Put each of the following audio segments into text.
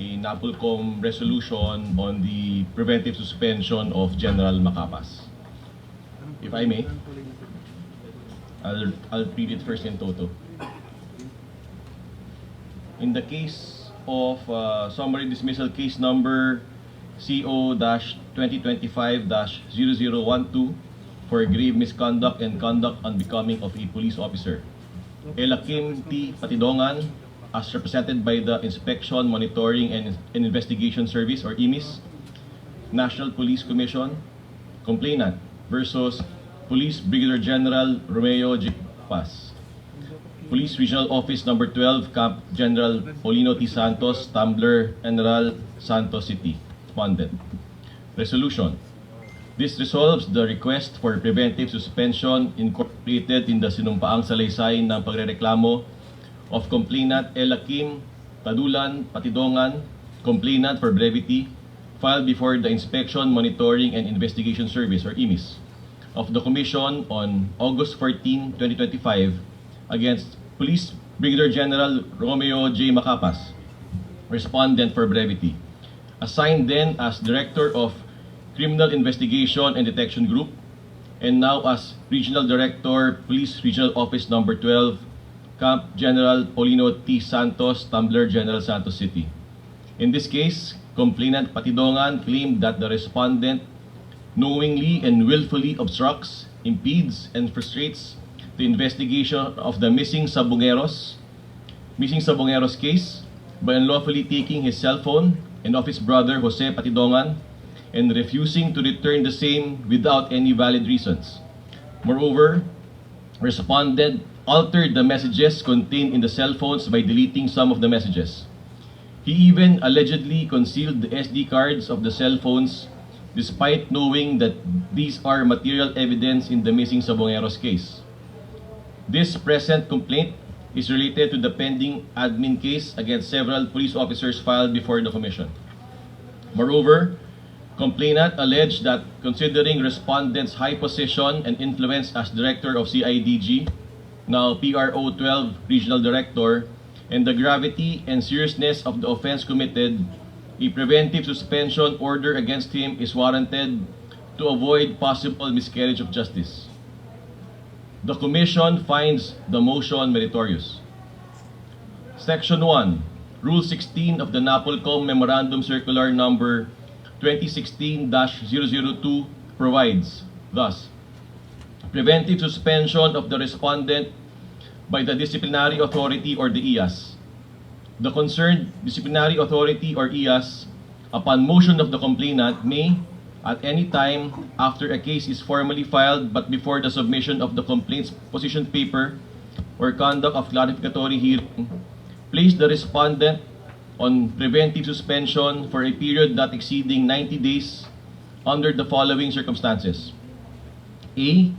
a NAPOLCOM resolution on the preventive suspension of General Macapas. If I may, I'll read it first in toto. In the case of summary dismissal case number CO-2025-0012 for grave misconduct and conduct unbecoming of a police officer, Elakim T. Patidongan, as represented by the Inspection, Monitoring, and Investigation Service, or IMIS, National Police Commission, complainant versus Police Brigadier General Romeo J. Paz, Police Regional Office Number 12, Camp General Paulino T. Santos, Tumbler, General Santos City. Respondent. Resolution. This resolves the request for preventive suspension incorporated in the sinumpaang salaysay ng pagrereklamo of complainant Elakim Tadulan Patidongan, complainant for brevity, filed before the Inspection, Monitoring, and Investigation Service, or IMIS, of the Commission on August 14, 2025 against Police Brigadier General Romeo J. Macapas, respondent for brevity, assigned then as Director of Criminal Investigation and Detection Group, and now as Regional Director, Police Regional Office Number 12, Camp General Paulino T. Santos, Tumbler, General Santos City. In this case, complainant Patidongan claimed that the respondent knowingly and willfully obstructs, impedes, and frustrates the investigation of the missing Sabongeros case by unlawfully taking his cell phone and of his brother Jose Patidongan and refusing to return the same without any valid reasons. Moreover, respondent altered the messages contained in the cell phones by deleting some of the messages. He even allegedly concealed the SD cards of the cell phones despite knowing that these are material evidence in the missing Sabongeros case. This present complaint is related to the pending admin case against several police officers filed before the Commission. Moreover, complainant alleged that considering respondent's high position and influence as Director of CIDG, now PRO 12 Regional Director, and the gravity and seriousness of the offense committed, a preventive suspension order against him is warranted to avoid possible miscarriage of justice. The Commission finds the motion meritorious. Section 1, Rule 16 of the NAPOLCOM Memorandum Circular Number 2016-002 provides, thus, preventive suspension of the respondent by the disciplinary authority or the IAS. The concerned disciplinary authority or IAS, upon motion of the complainant, may, at any time after a case is formally filed but before the submission of the complaint's position paper or conduct of clarificatory hearing, place the respondent on preventive suspension for a period not exceeding 90 days under the following circumstances. A,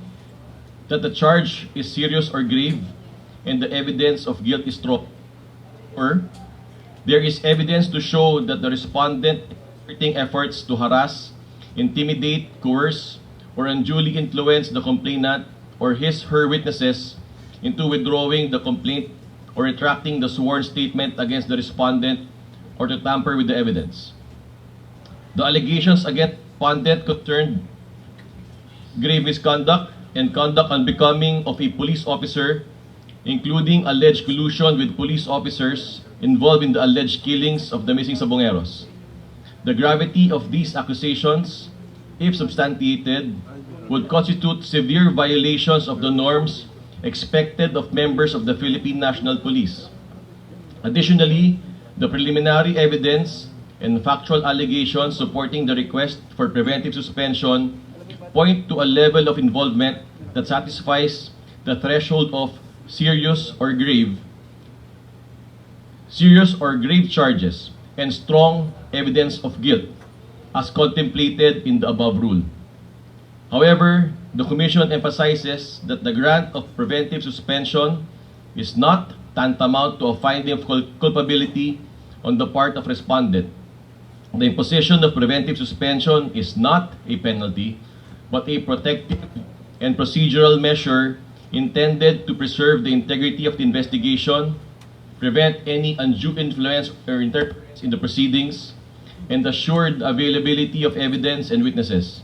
that the charge is serious or grave and the evidence of guilt is strong, or there is evidence to show that the respondent exerting efforts to harass, intimidate, coerce, or unduly influence the complainant or his/her witnesses into withdrawing the complaint or retracting the sworn statement against the respondent or to tamper with the evidence. The allegations against respondent concerned grave misconduct and conduct unbecoming of a police officer, including alleged collusion with police officers involved in the alleged killings of the missing Sabongeros. The gravity of these accusations, if substantiated, would constitute severe violations of the norms expected of members of the Philippine National Police. Additionally, the preliminary evidence and factual allegations supporting the request for preventive suspension point to a level of involvement that satisfies the threshold of serious or grave charges and strong evidence of guilt as contemplated in the above rule. However, the Commission emphasizes that the grant of preventive suspension is not tantamount to a finding of culpability on the part of respondent. The imposition of preventive suspension is not a penalty, but a protective and procedural measure intended to preserve the integrity of the investigation, prevent any undue influence or interference in the proceedings, and assured availability of evidence and witnesses.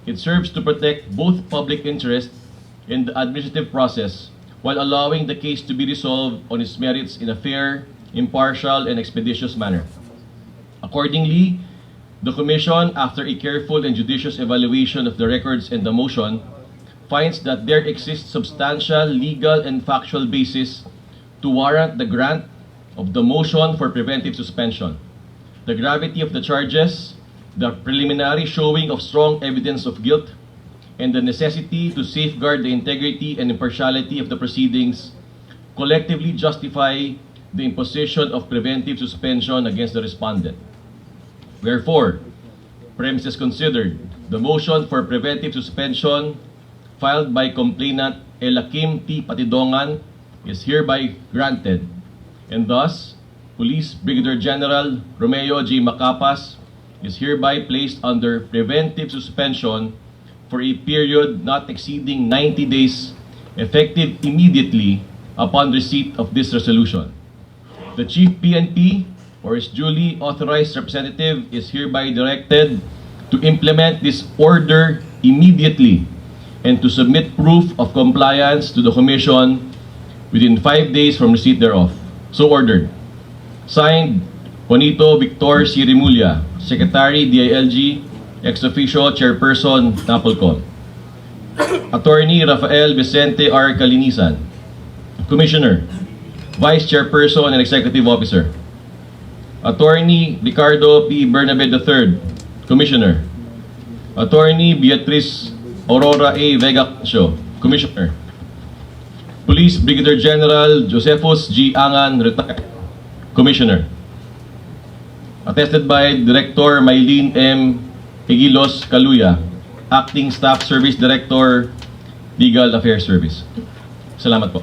It serves to protect both public interest and the administrative process while allowing the case to be resolved on its merits in a fair, impartial, and expeditious manner. Accordingly, the Commission, after a careful and judicious evaluation of the records and the motion, finds that there exists substantial legal and factual basis to warrant the grant of the motion for preventive suspension. The gravity of the charges, the preliminary showing of strong evidence of guilt, and the necessity to safeguard the integrity and impartiality of the proceedings collectively justify the imposition of preventive suspension against the respondent. Wherefore, premises considered, the motion for preventive suspension filed by complainant Elakim T. Patidongan is hereby granted, and thus, Police Brigadier General Romeo J. Macapas is hereby placed under preventive suspension for a period not exceeding 90 days, effective immediately upon receipt of this resolution. The Chief PNP or his duly authorized representative is hereby directed to implement this order immediately and to submit proof of compliance to the Commission within 5 days from receipt thereof. So ordered. Signed, Juanito Victor C. Rimulya, Secretary, DILG, ex officio Chairperson, NAPOLCOM. Attorney Rafael Vicente R. Calinisan, Commissioner, Vice Chairperson and Executive Officer. Attorney Ricardo P. Bernabe III, Commissioner. Attorney Beatriz Aurora A. Vega Cancio, Commissioner. Police Brigadier General Josephus G. Angan, Retired, Commissioner. Attested by Director Maylene M. Higilos Caluya, Acting Staff Service Director, Legal Affairs Service. Salamat po.